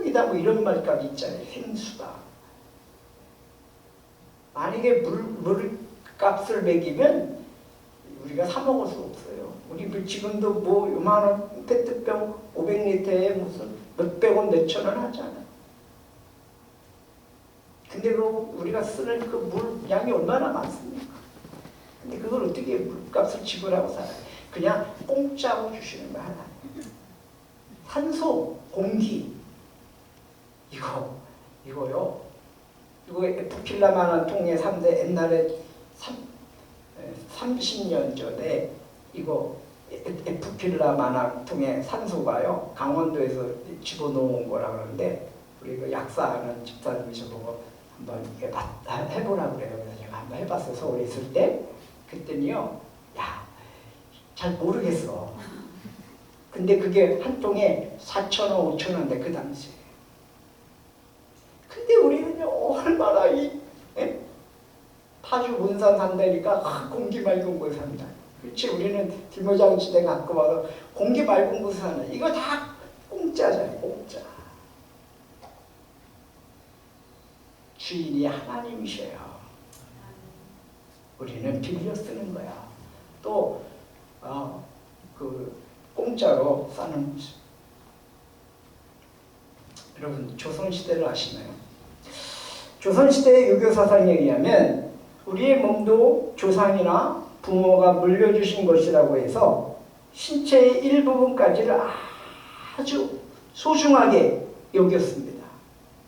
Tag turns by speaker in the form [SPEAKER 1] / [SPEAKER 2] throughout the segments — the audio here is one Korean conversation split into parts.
[SPEAKER 1] 흙이다 뭐 이런 말까지 있잖아요. 횡수다. 만약에 물값을 매기면 우리가 사 먹을 수 없어요. 우리 지금도 뭐 요만한 페트병 500리터에 무슨 몇백원 몇천원 하잖아. 근데 그 우리가 쓰는 그 물 양이 얼마나 많습니까? 근데 그걸 어떻게 물값을 지불하고 살아요? 그냥 공짜로 주시는 거 하나. 산소, 공기, 이거요. 이거 에프킬라만한 통에 3대 옛날에 30년 전에 이거 에프킬라만한 통에 산소가요. 강원도에서 집어넣은 거라 그러는데 우리 그 약사하는 집사님이 저보고 한번 이게 해보라 그래요. 그래서 제가 한번 해봤어요. 서울에 있을 때. 그랬더니요. 야, 잘 모르겠어. 근데 그게 한 통에 4,000원, 5,000원인데 그 당시에. 근데 우리는요 얼마나 파주 문산 산다니까 공기 맑은 곳에 산다. 그렇지 우리는 뒷모장지대 갖고 와서 공기 맑은 곳에 사는 이거 다 공짜잖아요. 공짜. 주인이 하나님이셔요. 우리는 빌려 쓰는 거야. 또 그 공짜로 싸는 모습. 여러분 조선시대를 아시나요? 조선시대의 유교사상에 의하면 우리의 몸도 조상이나 부모가 물려주신 것이라고 해서 신체의 일부분까지를 아주 소중하게 여겼습니다.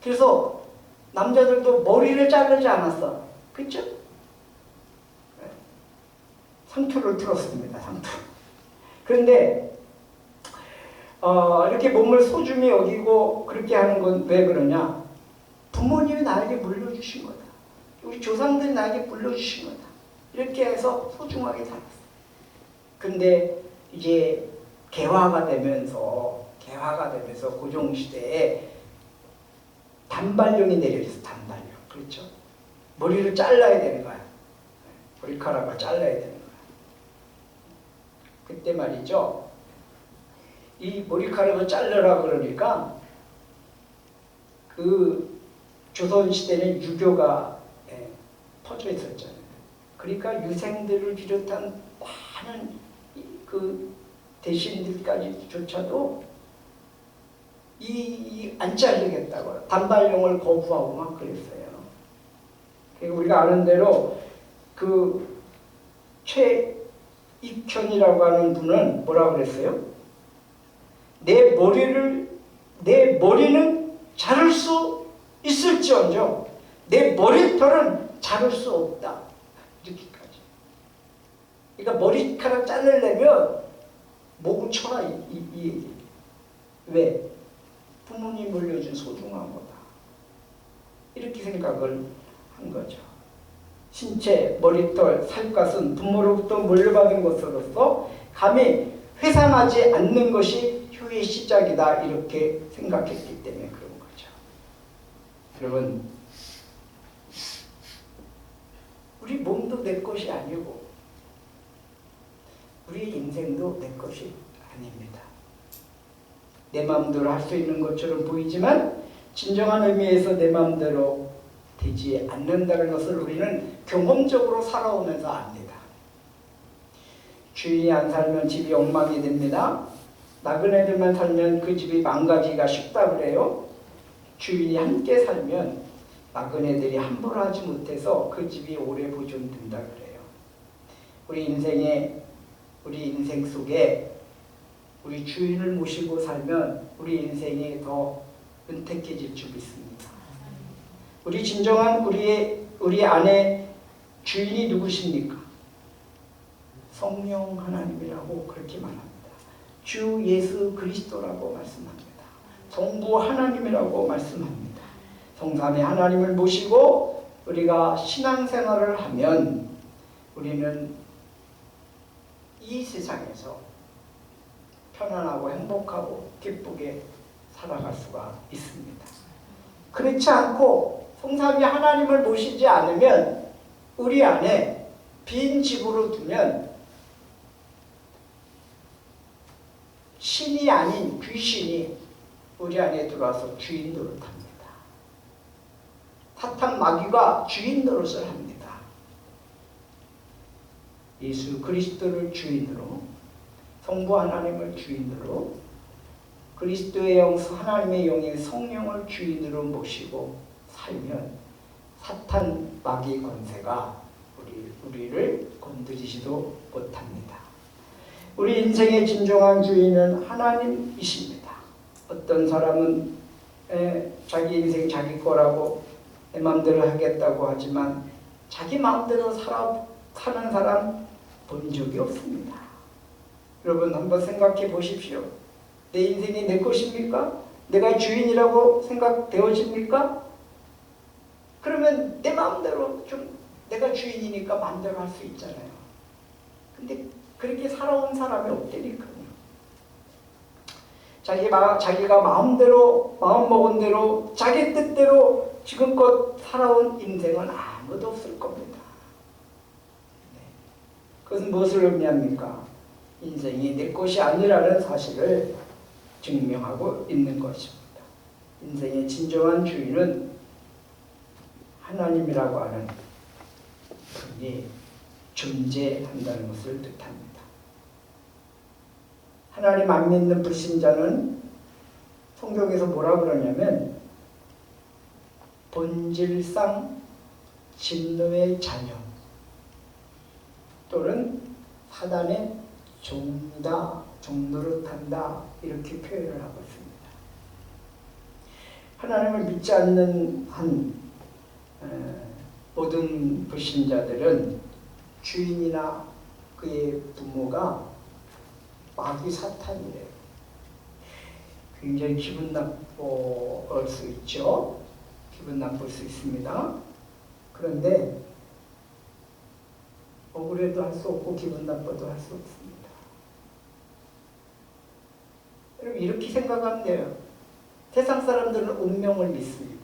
[SPEAKER 1] 그래서 남자들도 머리를 자르지 않았어. 그렇죠? 상투를 틀었습니다. 상투. 그런데 이렇게 몸을 소중히 여기고 그렇게 하는 건 왜 그러냐? 부모님이 나에게 물려주신 거다. 우리 조상들이 나에게 물려주신 거다. 이렇게 해서 소중하게 살았어요. 근데 이제 개화가 되면서 고종시대에 단발령이 내려졌어. 단발령. 그렇죠? 머리를 잘라야 되는 거야. 머리카락을 잘라야 되는 거야. 그때 말이죠. 이 머리카락을 자르라 그러니까 그 조선시대는 유교가 퍼져 있었잖아요. 그러니까 유생들을 비롯한 많은 그 대신들까지조차도 안 자르겠다고 단발령을 거부하고 막 그랬어요. 그리고 우리가 아는 대로 그 최익현이라고 하는 분은 뭐라고 그랬어요? 내 머리는 자를 수 있을지언정 내 머리털은 자를 수 없다. 이렇게까지. 그러니까 머리카락 자르려면 목을 쳐라 이 얘기. 왜? 부모님 물려준 소중한 거다. 이렇게 생각을 한 거죠. 신체, 머리털, 살갗은 부모로부터 물려받은 것으로서 감히 회상하지 않는 것이 효의 시작이다. 이렇게 생각했기 때문에 그런 거죠. 여러분, 우리 몸도 내 것이 아니고 우리 인생도 내 것이 아닙니다. 내 마음대로 할 수 있는 것처럼 보이지만 진정한 의미에서 내 마음대로 되지 않는다는 것을 우리는 경험적으로 살아오면서 압니다. 주인이 안 살면 집이 엉망이 됩니다. 나그네들만 살면 그 집이 망가지기가 쉽다 그래요. 주인이 함께 살면 나그네들이 함부로 하지 못해서 그 집이 오래 보존된다 그래요. 우리 인생 속에 우리 주인을 모시고 살면 우리 인생이 더 은택해질 줄 믿습니다. 우리 진정한 우리 안에 주인이 누구십니까? 성령 하나님이라고 그렇게 말합니다. 주 예수 그리스도라고 말씀합니다. 성부 하나님이라고 말씀합니다. 성삼위 하나님을 모시고 우리가 신앙생활을 하면 우리는 이 세상에서 편안하고 행복하고 기쁘게 살아갈 수가 있습니다. 그렇지 않고 성삼위 하나님을 모시지 않으면 우리 안에 빈 집으로 두면 신이 아닌 귀신이 우리 안에 들어와서 주인 노릇합니다. 사탄 마귀가 주인 노릇을 합니다. 예수 그리스도를 주인으로, 성부 하나님을 주인으로, 그리스도의 영, 하나님의 영의 성령을 주인으로 모시고 살면 사탄 마귀 권세가 우리를 건드리지도 못합니다. 우리 인생의 진정한 주인은 하나님이십니다. 어떤 사람은 자기 인생 자기 거라고 내 마음대로 하겠다고 하지만 자기 마음대로 사는 사람 본 적이 없습니다. 여러분 한번 생각해 보십시오. 내 인생이 내 것입니까? 내가 주인이라고 생각되어집니까? 그러면 내 마음대로 좀 내가 주인이니까 마음대로 할 수 있잖아요. 근데 그렇게 살아온 사람이 없다니까요. 자기가 마음대로, 마음먹은 대로, 자기 뜻대로 지금껏 살아온 인생은 아무도 없을 겁니다. 그것은 무엇을 의미합니까? 인생이 내 것이 아니라는 사실을 증명하고 있는 것입니다. 인생의 진정한 주인은 하나님이라고 하는 분이 존재한다는 것을 뜻합니다. 하나님 안 믿는 불신자는 성경에서 뭐라 그러냐면 본질상 진노의 자녀 또는 사단의 종이다, 종노릇한다 이렇게 표현을 하고 있습니다. 하나님을 믿지 않는 모든 불신자들은 주인이나 그의 부모가 마귀 사탄이래요. 굉장히 기분 나쁠 수 있죠. 기분 나쁠 수 있습니다. 그런데 억울해도 할 수 없고 기분 나빠도 할 수 없습니다. 여러분 이렇게 생각하면 돼요. 세상 사람들은 운명을 믿습니다.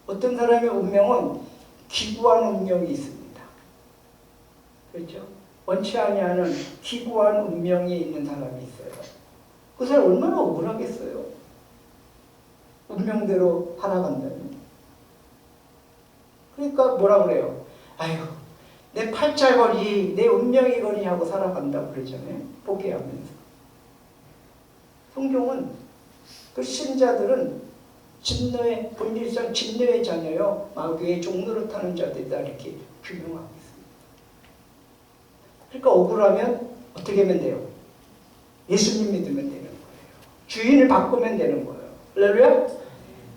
[SPEAKER 1] 어떤 사람의 운명은 기구한 운명이 있습니다. 그렇죠? 원치 아니하는 기구한 운명이 있는 사람이 있어요. 그 사람 얼마나 억울하겠어요? 운명대로 살아간다면. 그러니까 뭐라 그래요? 아이고 내 팔자거리, 내 운명이거리 하고 살아간다고 그러잖아요. 포기하면서. 성경은 그 신자들은 진노의, 본질상 진노의 자녀요. 마귀의 종노릇하는 자들이다 이렇게 규명하고 있습니다. 그러니까 억울하면 어떻게 하면 돼요? 예수님 믿으면 되는 거예요. 주인을 바꾸면 되는 거예요. 할렐루야?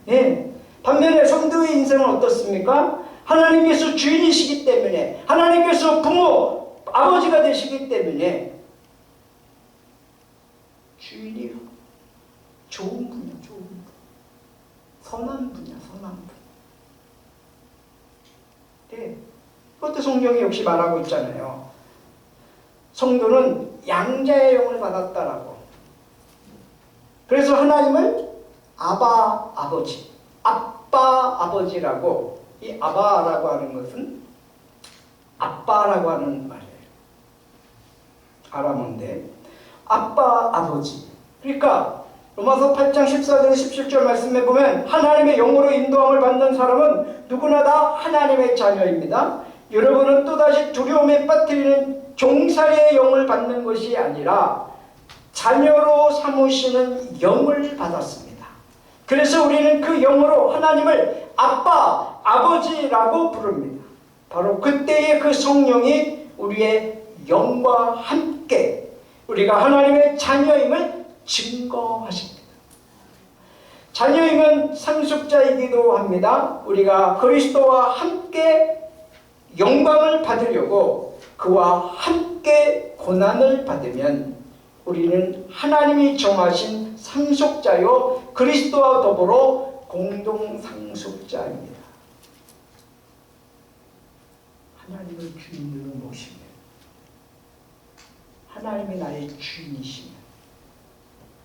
[SPEAKER 1] 네. 반면에 성도의 인생은 어떻습니까? 하나님께서 주인이시기 때문에, 하나님께서 부모, 아버지가 되시기 때문에 주인이 좋은 분이야, 좋은 분. 선한 분이야, 선한 분. 네. 그것도 성경이 역시 말하고 있잖아요. 성도는 양자의 영을 받았다라고. 그래서 하나님을 아바, 아버지, 아빠, 아버지라고, 이 아바라고 하는 것은 아빠라고 하는 말이에요. 아람어인데 아빠, 아버지. 그러니까 로마서 8장 14절 17절 말씀에 보면 하나님의 영으로 인도함을 받는 사람은 누구나 다 하나님의 자녀입니다. 여러분은 또다시 두려움에 빠뜨리는 종살이의 영을 받는 것이 아니라 자녀로 삼으시는 영을 받았습니다. 그래서 우리는 그 영으로 하나님을 아빠, 아버지라고 부릅니다. 바로 그때의 그 성령이 우리의 영과 함께 우리가 하나님의 자녀임을 증거하십니다. 자녀임은 상속자이기도 합니다. 우리가 그리스도와 함께 영광을 받으려고 그와 함께 고난을 받으면 우리는 하나님이 정하신 상속자요 그리스도와 더불어 공동 상속자입니다. 하나님을 주인으로 모시면, 하나님이 나의 주인이시면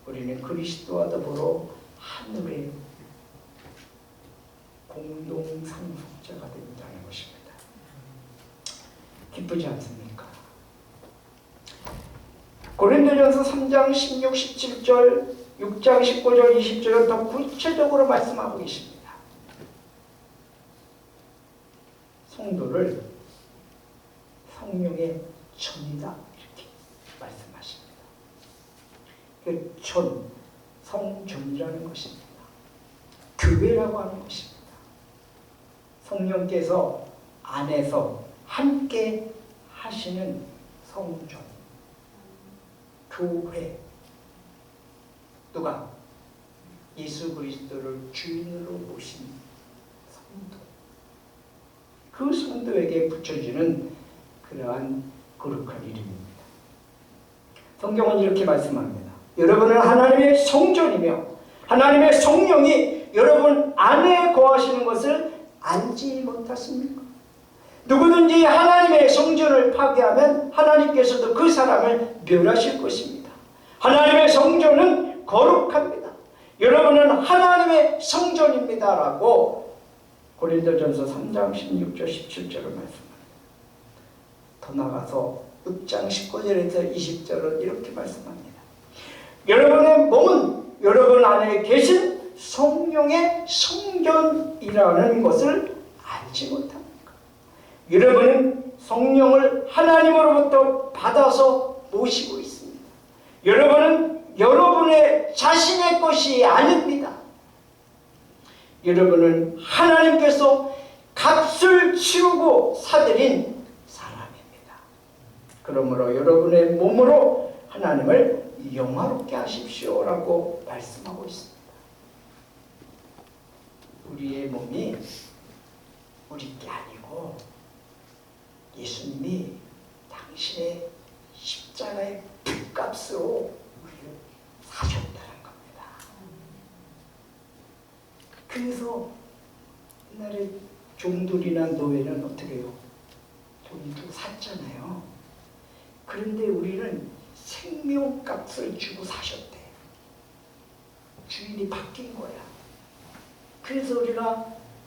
[SPEAKER 1] 우리는 그리스도와 더불어 하늘의 공동 상속자가 된다는 것입니다. 기쁘지 않습니까? 고린도전서 3장 16, 17절 6장 19절 20절은 더 구체적으로 말씀하고 계십니다. 성도를 성령의 전이다 이렇게 말씀하십니다. 그 전, 성전이라는 것입니다. 교회라고 하는 것입니다. 성령께서 안에서 함께 하시는 성전, 교회. 누가? 예수 그리스도를 주인으로 모신 성도. 그 성도에게 붙여지는 그러한 거룩한 이름입니다. 성경은 이렇게 말씀합니다. 여러분은 하나님의 성전이며 하나님의 성령이 여러분 안에 거하시는 것을 알지 못하십니까? 누구든지 하나님의 성전을 파괴하면 하나님께서도 그 사람을 멸하실 것입니다. 하나님의 성전은 거룩합니다. 여러분은 하나님의 성전입니다. 라고 고린도전서 3장 16절 17절을 말씀합니다. 더 나가서 6장 19절에서 20절은 이렇게 말씀합니다. 여러분의 몸은 여러분 안에 계신 성령의 성전이라는 것을 알지 못합니까? 여러분은 성령을 하나님으로부터 받아서 모시고 있습니다. 여러분은 여러분의 자신의 것이 아닙니다. 여러분은 하나님께서 값을 치르고 사들인 사람입니다. 그러므로 여러분의 몸으로 하나님을 영화롭게 하십시오라고 말씀하고 있습니다. 우리의 몸이 우리 게 아니고 예수님이 당신의 십자가의 핏값으로 우리를 사셨다는 겁니다. 그래서 옛날에 종들이나 노예는 어떻게 해요? 돈 주고 샀잖아요. 그런데 우리는 생명값을 주고 사셨대. 주인이 바뀐 거야. 그래서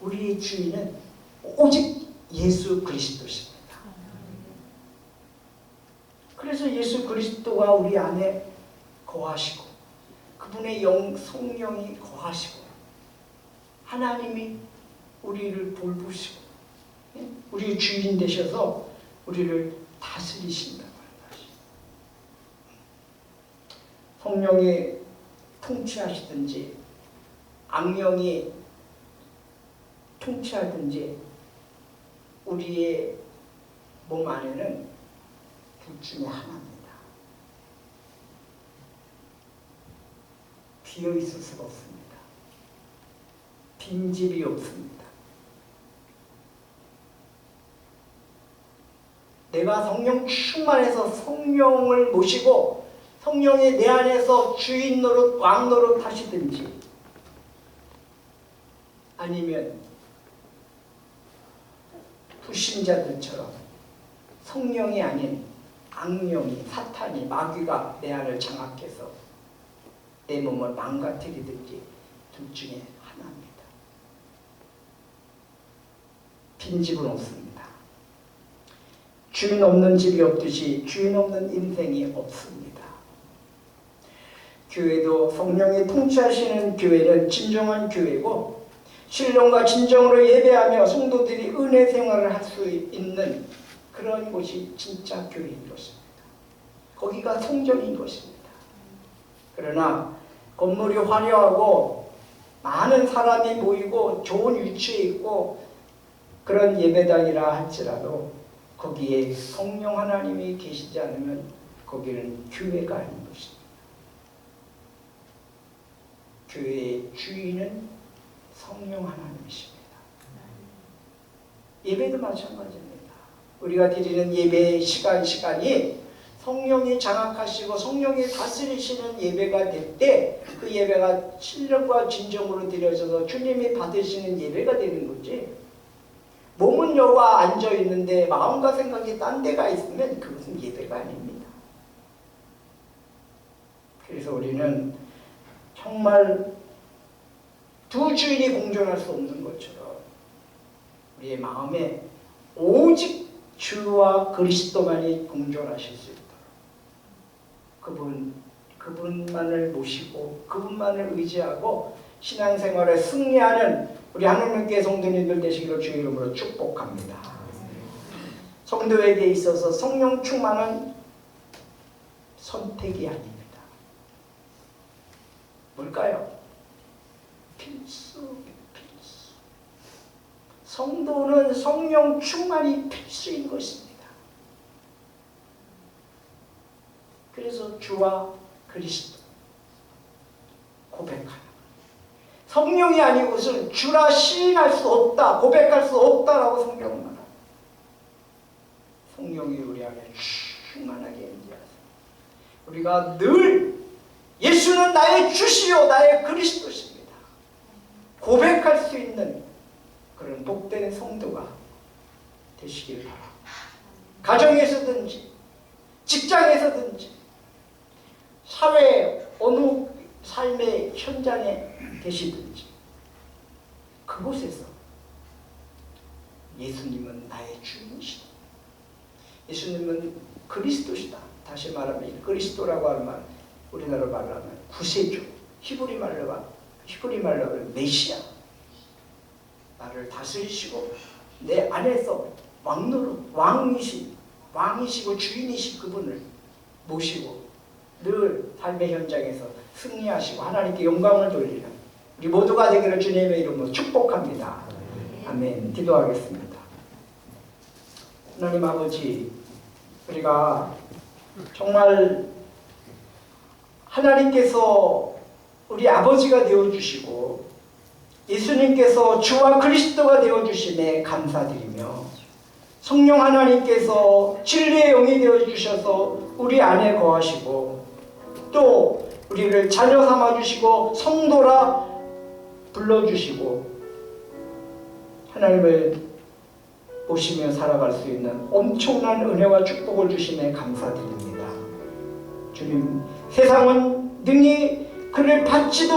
[SPEAKER 1] 우리의 주인은 오직 예수 그리스도십니다. 그래서 예수 그리스도가 우리 안에 거하시고 그분의 성령이 거하시고 하나님이 우리를 돌보시고 우리의 주인 되셔서 우리를 다스리신다고 하는 것이. 성령이 통치하시든지 악령이 통치하든지 우리의 몸 안에는 둘 중에 하나입니다. 비어있을 수가 없습니다. 빈집이 없습니다. 내가 성령 충만해서 성령을 모시고 성령이 내 안에서 주인 노릇 왕 노릇 하시든지 아니면 불신자들처럼 성령이 아닌 악령이 사탄이 마귀가 내 안을 장악해서 내 몸을 망가뜨리든지 둘 중에 하나입니다. 빈집은 없습니다. 주인 없는 집이 없듯이 주인 없는 인생이 없습니다. 교회도 성령이 통치하시는 교회는 진정한 교회고 신령과 진정으로 예배하며 성도들이 은혜 생활을 할 수 있는 그런 곳이 진짜 교회인 것입니다. 거기가 성전인 것입니다. 그러나 건물이 화려하고 많은 사람이 모이고 좋은 위치에 있고 그런 예배당이라 할지라도 거기에 성령 하나님이 계시지 않으면 거기는 교회가 아닌 것입니다. 교회의 주인은 성령 하나님이십니다. 예배도 마찬가지입니다. 우리가 드리는 예배의 시간이 성령이 장악하시고 성령이 다스리시는 예배가 될 때 그 예배가 신령과 진정으로 드려져서 주님이 받으시는 예배가 되는 거지. 몸은 여와 앉아 있는데 마음과 생각이 딴 데가 있으면 그것은 예배가 아닙니다. 그래서 우리는 정말 두 주인이 공존할 수 없는 것처럼 우리의 마음에 오직 주와 그리스도만이 공존하실 수 있도록 그분만을 모시고 그분만을 의지하고 신앙생활에 승리하는 우리 하나님께 성도님들 되시기를 주의 이름으로 축복합니다. 성도에게 있어서 성령 충만은 선택이 아닙니다. 뭘까요? 필수. 성도는 성령 충만이 필수인 것입니다. 그래서 주와 그리스도 고백하는 성령이 아니고는 주라 시인할 수 없다, 고백할 수 없다라고 성경은 말합니다. 성령이 우리 안에 충만하게 임재하세요. 우리가 늘 예수는 나의 주시요 나의 그리스도십니다. 고백할 수 있는 그런 복된 성도가 되시길 바랍니다. 가정에서든지 직장에서든지 사회 어느 삶의 현장에 계시든지 그곳에서 예수님은 나의 주인이시다. 예수님은 그리스도시다. 다시 말하면 이 그리스도라고 하면 우리나라 말로 하면 구세주, 히브리 말로 하면 메시아, 나를 다스리시고 내 안에서 왕이시고 주인이신 그분을 모시고 늘 삶의 현장에서 승리하시고 하나님께 영광을 돌리는 우리 모두가 되기를 주님의 이름으로 축복합니다. 아멘. 기도하겠습니다. 하나님 아버지, 우리가 정말 하나님께서 우리 아버지가 되어주시고 예수님께서 주와 그리스도가 되어주심에 감사드리며 성령 하나님께서 진리의 영이 되어주셔서 우리 안에 거하시고 또 우리를 자녀 삼아주시고 성도라 불러주시고 하나님을 보시며 살아갈 수 있는 엄청난 은혜와 축복을 주심에 감사드립니다. 주님, 세상은 능히 그를 받지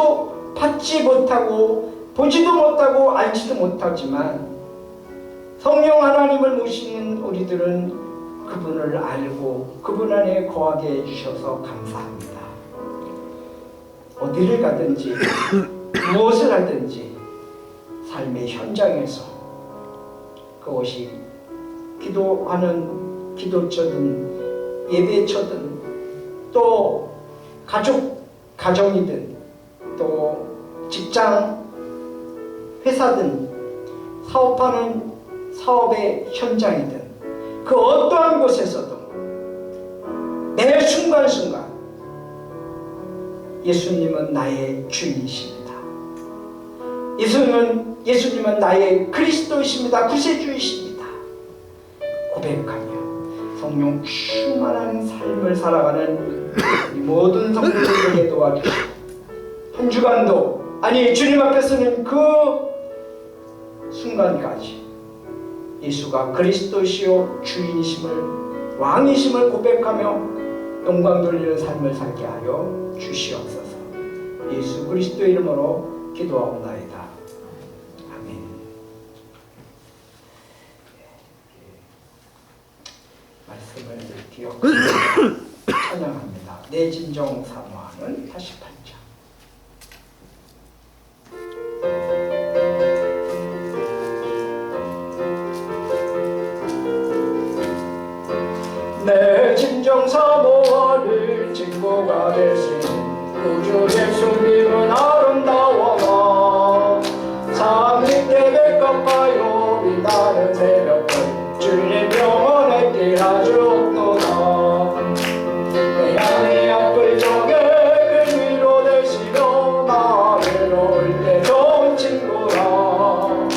[SPEAKER 1] 못하고 보지도 못하고 알지도 못하지만 성령 하나님을 모시는 우리들은 그분을 알고 그분 안에 거하게 해주셔서 감사합니다. 어디를 가든지 무엇을 하든지 삶의 현장에서 그것이 기도하는 기도처든 예배처든 또 가정이든 또 직장 회사든 사업하는 사업의 현장이든 그 어떠한 곳에서도 매 순간순간 예수님은 나의 주인이십니다. 예수님은 나의 그리스도이십니다. 구세주이십니다. 고백하며 성령 충만한 삶을 살아가는 우리 모든 성도들에게 도와주시고 한 주간도 주님 앞에 서는 그 순간까지 예수가 그리스도시요 주인이심을 왕이심을 고백하며 영광 돌리는 삶을 살게 하여 주시옵소서. 예수 그리스도의 이름으로 기도하옵나이다. 아멘. 말씀을 기억하며 찬양합니다. 내 진정 사모하는 88장. 내 진정 사모하는 친구가 되신 구주 예수님은 아름다워라. 삼위대 백합하여 빛나는 새벽별 주님 영원의 길 아주 없도다. 내 양의 앞을 정해 그 위로 되시며 나 외로울 때 좋은 친구라.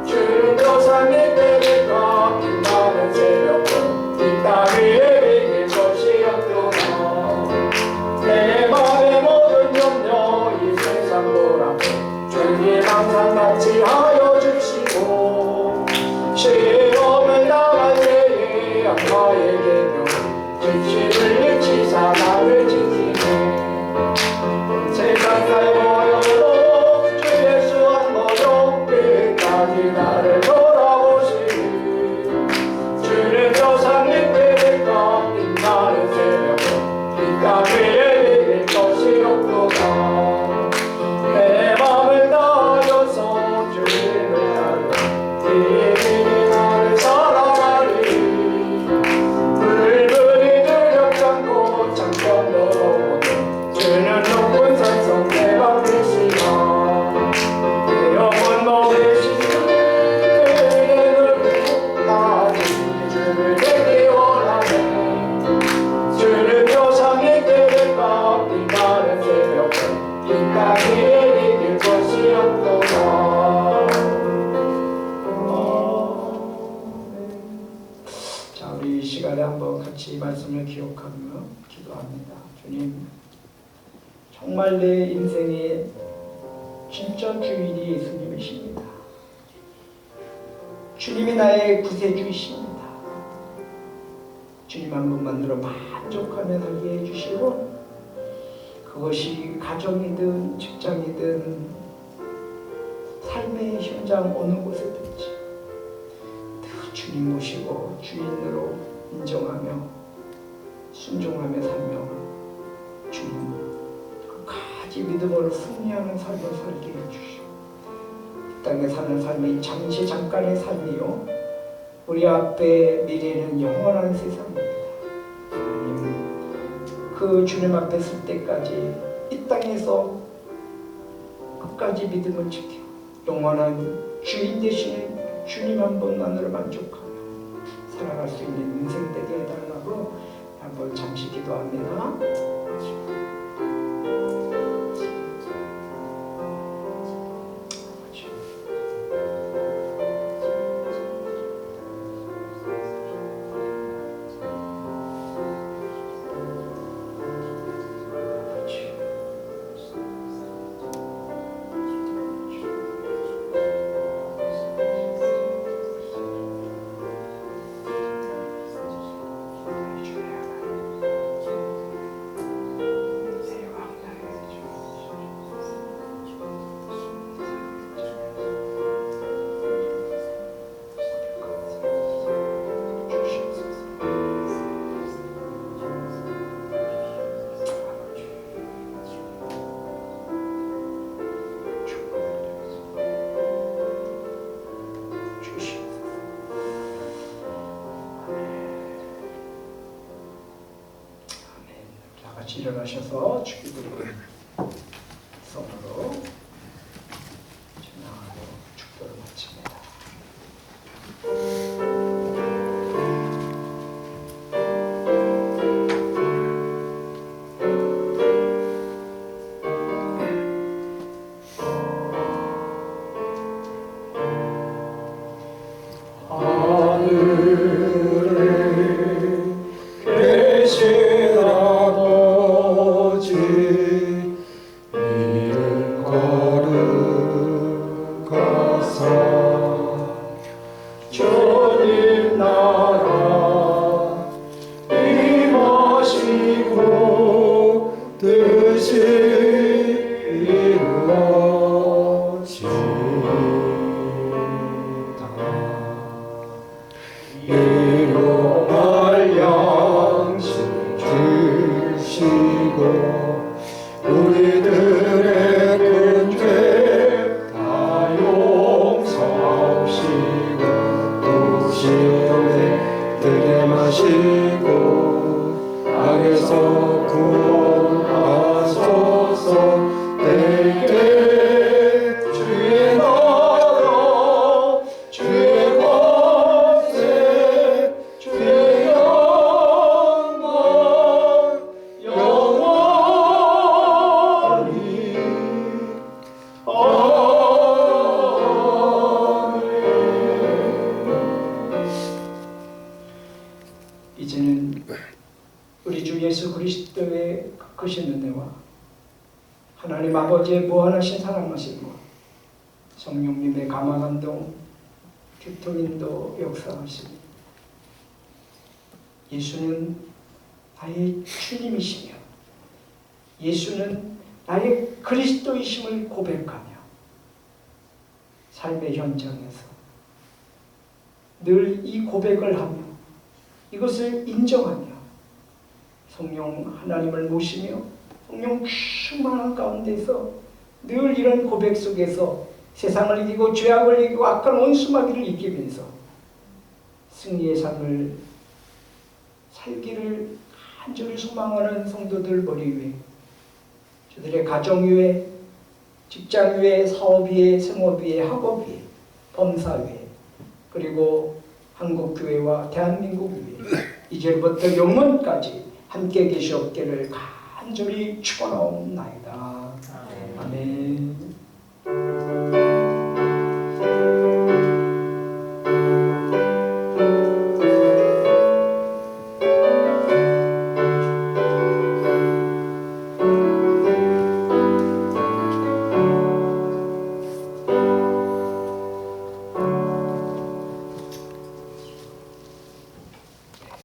[SPEAKER 1] 주는 저 삼위대 백합 빛나는 새벽별 이 땅 위에 비길 것이 없도다. 내 맘의 모든 염려 이 세상 보라고 주님 항상 같이 하여 주시고 시험을 당할 때에 악마의 계명 진실을 일치사 나를 지키네. 세상 살모여도 주 예수 한 번도 끝까지 나를 돌아보시니 주는 저 산밑에 빛나는 새벽 이 땅 위에 비길 것 주셨음을 기억하며 기도합니다. 주님, 정말 내 인생의 진짜 주인이 예수님이십니다. 주님이 나의 구세주이십니다. 주님 한 분만으로 만족하며 살게 해주시고, 그것이 가정이든 직장이든 삶의 현장 어느 곳에든지 늘 주님 모시고 주인으로 인정하며 순종하며 살며 주님 끝까지 믿음으로 승리하는 삶을 살게 해주시고, 이 땅에 사는 삶이 잠시 잠깐의 삶이요 우리 앞에 미래는 영원한 세상입니다. 주님, 그 주님 앞에 설 때까지 이 땅에서 끝까지 믿음을 지키고 영원한 주인 되시는 주님 한 분만으로 만족하며 살아갈 수 있는 인생 되게 해달라고 한번 잠시 기도합니다. 일어나셔서 주기도로 손으로 전하고 축도를 마칩니다. 이제는 우리 주 예수 그리스도의 크신 은혜와 하나님 아버지의 무한하신 사랑하심과 성령님의 감화감동 교통인도 역사하시니 예수는 나의 주님이시며 예수는 나의 그리스도이심을 고백하며 삶의 현장에서 늘 이 고백을 하며 이것을 인정하며 성령 하나님을 모시며 성령 충만한 가운데서 늘 이런 고백 속에서 세상을 이기고 죄악을 이기고 악한 원수마귀를 이기면서 승리의 삶을 살기를 간절히 소망하는 성도들 머리 위에 저들의 가정 위에 직장 위에 사업 위에 생업 위에 학업 위에 범사 위에 그리고 한국교회와 대한민국 위에 이제부터 영원까지 함께 계시옵기를 간절히 축원하옵나이다. 아멘.